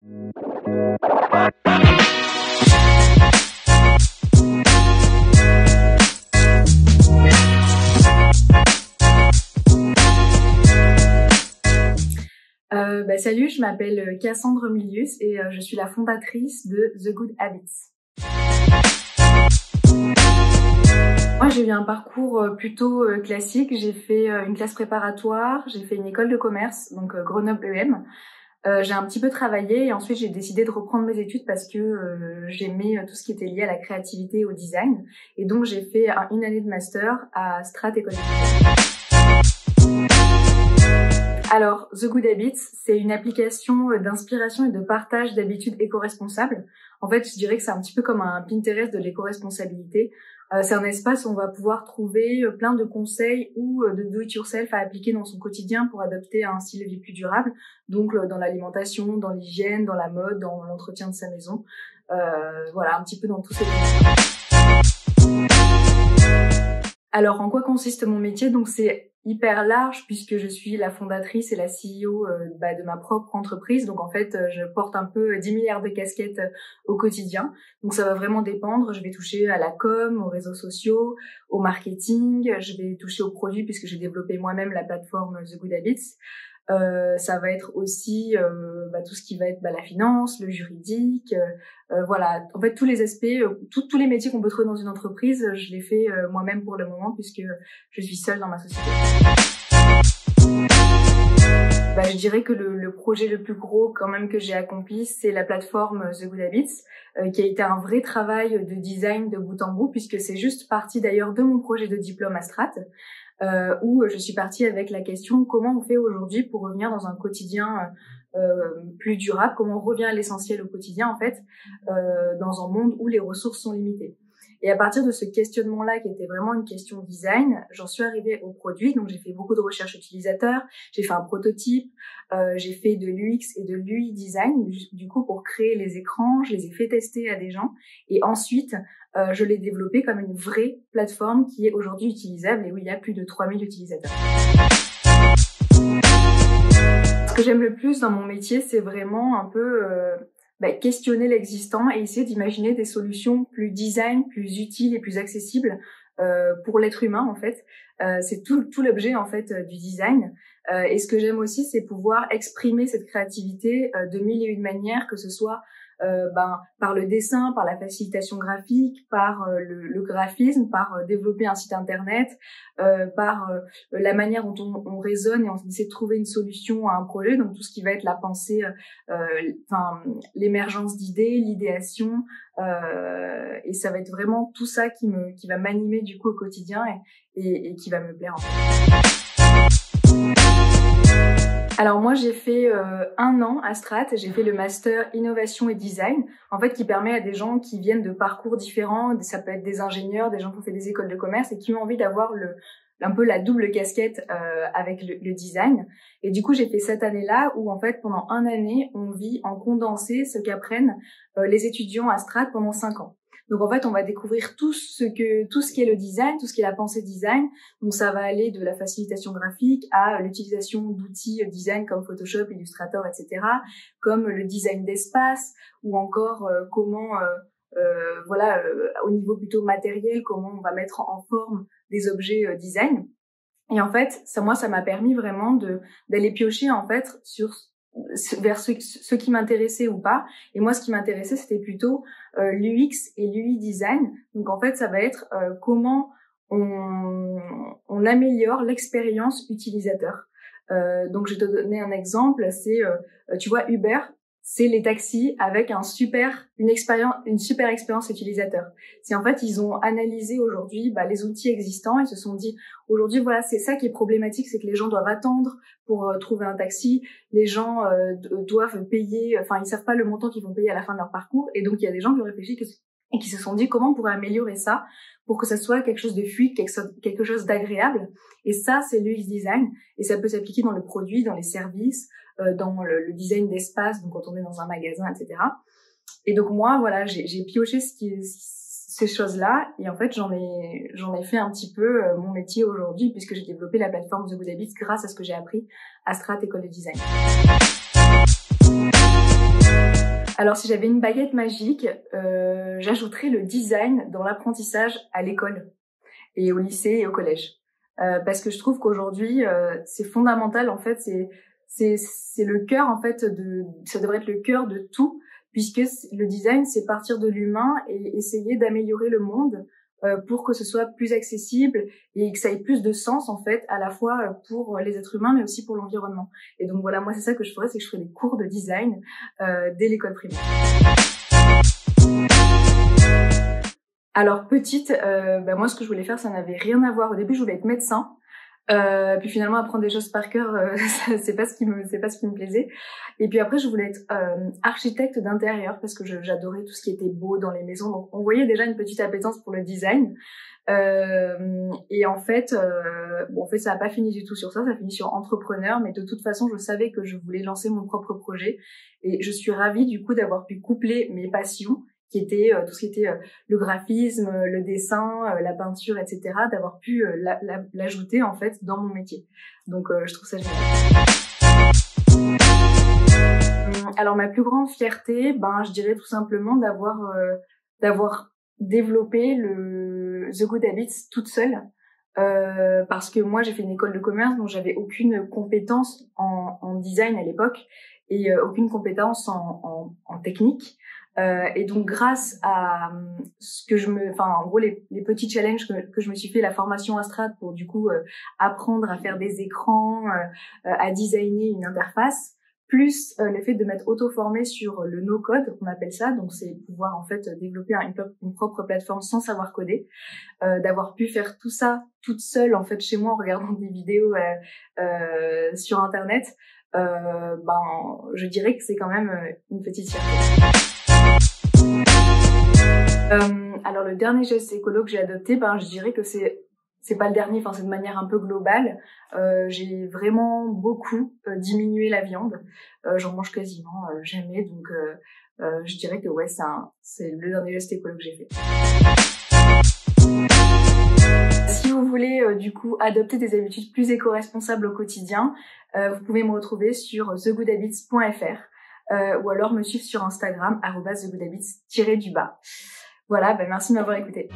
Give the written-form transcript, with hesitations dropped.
Salut, je m'appelle Cassandre Milius et je suis la fondatrice de The Good Habits. Moi, j'ai eu un parcours plutôt classique. J'ai fait une classe préparatoire, j'ai fait une école de commerce, donc Grenoble EM. J'ai un petit peu travaillé et ensuite j'ai décidé de reprendre mes études parce que j'aimais tout ce qui était lié à la créativité et au design. Et donc j'ai fait une année de master à Strat École. Alors, The Good Habits, c'est une application d'inspiration et de partage d'habitudes éco-responsables. En fait, je dirais que c'est un petit peu comme un Pinterest de l'éco-responsabilité. C'est un espace où on va pouvoir trouver plein de conseils ou de do-it-yourself à appliquer dans son quotidien pour adopter un style de vie plus durable. Donc, dans l'alimentation, dans l'hygiène, dans la mode, dans l'entretien de sa maison. Voilà, un petit peu dans tous ces domaines. Alors, en quoi consiste mon métier? Donc, c'est hyper large puisque je suis la fondatrice et la CEO de ma propre entreprise. Donc en fait, je porte un peu 10 milliards de casquettes au quotidien. Donc ça va vraiment dépendre. Je vais toucher à la com, aux réseaux sociaux, au marketing. Je vais toucher aux produits puisque j'ai développé moi-même la plateforme The Good Habits. Ça va être aussi tout ce qui va être la finance, le juridique, voilà. En fait, tous les aspects, tous les métiers qu'on peut trouver dans une entreprise, je les fais moi-même pour le moment puisque je suis seule dans ma société. Je dirais que le projet le plus gros quand même que j'ai accompli, c'est la plateforme The Good Habits, qui a été un vrai travail de design de bout en bout puisque c'est juste parti d'ailleurs de mon projet de diplôme à Strat. Où je suis partie avec la question comment on fait aujourd'hui pour revenir dans un quotidien plus durable, comment on revient à l'essentiel au quotidien en fait, dans un monde où les ressources sont limitées. Et à partir de ce questionnement-là, qui était vraiment une question design, j'en suis arrivée au produit. Donc j'ai fait beaucoup de recherches utilisateurs, j'ai fait un prototype, j'ai fait de l'UX et de l'UI design, du coup pour créer les écrans, je les ai fait tester à des gens, et ensuite je l'ai développé comme une vraie plateforme qui est aujourd'hui utilisable et où il y a plus de 3000 utilisateurs. Ce que j'aime le plus dans mon métier, c'est vraiment un peu questionner l'existant et essayer d'imaginer des solutions plus design, plus utiles et plus accessibles pour l'être humain en fait. C'est tout l'objet en fait du design. Et ce que j'aime aussi, c'est pouvoir exprimer cette créativité de mille et une manières, que ce soit par le dessin, par la facilitation graphique, par le graphisme, par développer un site internet, par la manière dont on raisonne et on essaie de trouver une solution à un projet, donc tout ce qui va être la pensée, l'émergence d'idées, l'idéation, et ça va être vraiment tout ça qui va m'animer du coup au quotidien et qui va me plaire en fait. Alors moi j'ai fait 1 an à Strat, j'ai fait le master innovation et design, en fait qui permet à des gens qui viennent de parcours différents, ça peut être des ingénieurs, des gens qui ont fait des écoles de commerce et qui ont envie d'avoir un peu la double casquette avec le design. Et du coup j'ai fait cette année-là où en fait pendant 1 année on vit en condensé ce qu'apprennent les étudiants à Strat pendant 5 ans. Donc en fait, on va découvrir tout ce qui est le design, tout ce qui est la pensée design. Donc ça va aller de la facilitation graphique à l'utilisation d'outils design comme Photoshop, Illustrator, etc., comme le design d'espace ou encore comment au niveau plutôt matériel, comment on va mettre en forme des objets design. Et en fait, ça m'a permis vraiment d'aller piocher en fait vers ce qui m'intéressait ou pas. Et moi, ce qui m'intéressait, c'était plutôt l'UX et l'UI design. Donc, en fait, ça va être comment on améliore l'expérience utilisateur. Donc, je vais te donner un exemple. C'est, tu vois, Uber, c'est les taxis avec une super expérience utilisateur. C'est en fait, ils ont analysé aujourd'hui les outils existants et se sont dit, aujourd'hui, voilà, c'est ça qui est problématique, c'est que les gens doivent attendre pour trouver un taxi, les gens doivent payer, ils savent pas le montant qu'ils vont payer à la fin de leur parcours, et donc il y a des gens qui ont réfléchi et qui se sont dit comment on pourrait améliorer ça pour que ça soit quelque chose de fluide, quelque chose d'agréable. Et ça, c'est l'UX design, et ça peut s'appliquer dans le produit, dans les services, dans le design d'espace, donc quand on est dans un magasin, etc. Et donc moi, voilà, j'ai pioché ces choses-là, et en fait, j'en ai fait un petit peu mon métier aujourd'hui, puisque j'ai développé la plateforme The Good Habits grâce à ce que j'ai appris à Strat École de Design. Alors si j'avais une baguette magique, j'ajouterais le design dans l'apprentissage à l'école et au lycée et au collège. Parce que je trouve qu'aujourd'hui, c'est fondamental en fait, c'est le cœur en fait ça devrait être le cœur de tout, puisque le design c'est partir de l'humain et essayer d'améliorer le monde pour que ce soit plus accessible et que ça ait plus de sens en fait, à la fois pour les êtres humains mais aussi pour l'environnement. Et donc voilà, moi c'est ça que je ferais, c'est que je ferais des cours de design dès l'école primaire. Alors petite, moi ce que je voulais faire, ça n'avait rien à voir. Au début, je voulais être médecin. Puis finalement apprendre des choses par cœur, c'est pas ce qui me plaisait. Et puis après je voulais être architecte d'intérieur parce que j'adorais tout ce qui était beau dans les maisons. Donc on voyait déjà une petite appétence pour le design. Et en fait ça a pas fini du tout sur ça, ça a fini sur entrepreneur. Mais de toute façon je savais que je voulais lancer mon propre projet et je suis ravie du coup d'avoir pu coupler mes passions qui était tout ce qui était le graphisme, le dessin, la peinture, etc., d'avoir pu l'ajouter en fait dans mon métier. Donc je trouve ça génial. Alors ma plus grande fierté, je dirais tout simplement d'avoir développé le The Good Habits toute seule. Parce que moi j'ai fait une école de commerce donc j'avais aucune compétence en design à l'époque et aucune compétence en technique. Et donc grâce à ce que en gros les petits challenges que je me suis fait, la formation Astrat pour du coup apprendre à faire des écrans, à designer une interface, plus le fait de m'être auto-formée sur le no-code, on appelle ça, donc c'est pouvoir en fait développer une propre plateforme sans savoir coder, d'avoir pu faire tout ça toute seule en fait chez moi en regardant des vidéos sur internet, je dirais que c'est quand même une petite fierté. Alors le dernier geste écolo que j'ai adopté, je dirais que c'est pas le dernier, c'est de manière un peu globale. J'ai vraiment beaucoup diminué la viande. J'en mange quasiment jamais, donc je dirais que ouais, c'est le dernier geste écolo que j'ai fait. Si vous voulez du coup adopter des habitudes plus éco-responsables au quotidien, vous pouvez me retrouver sur thegoodhabits.fr ou alors me suivre sur Instagram @thegoodhabits_. Voilà, merci de m'avoir écouté.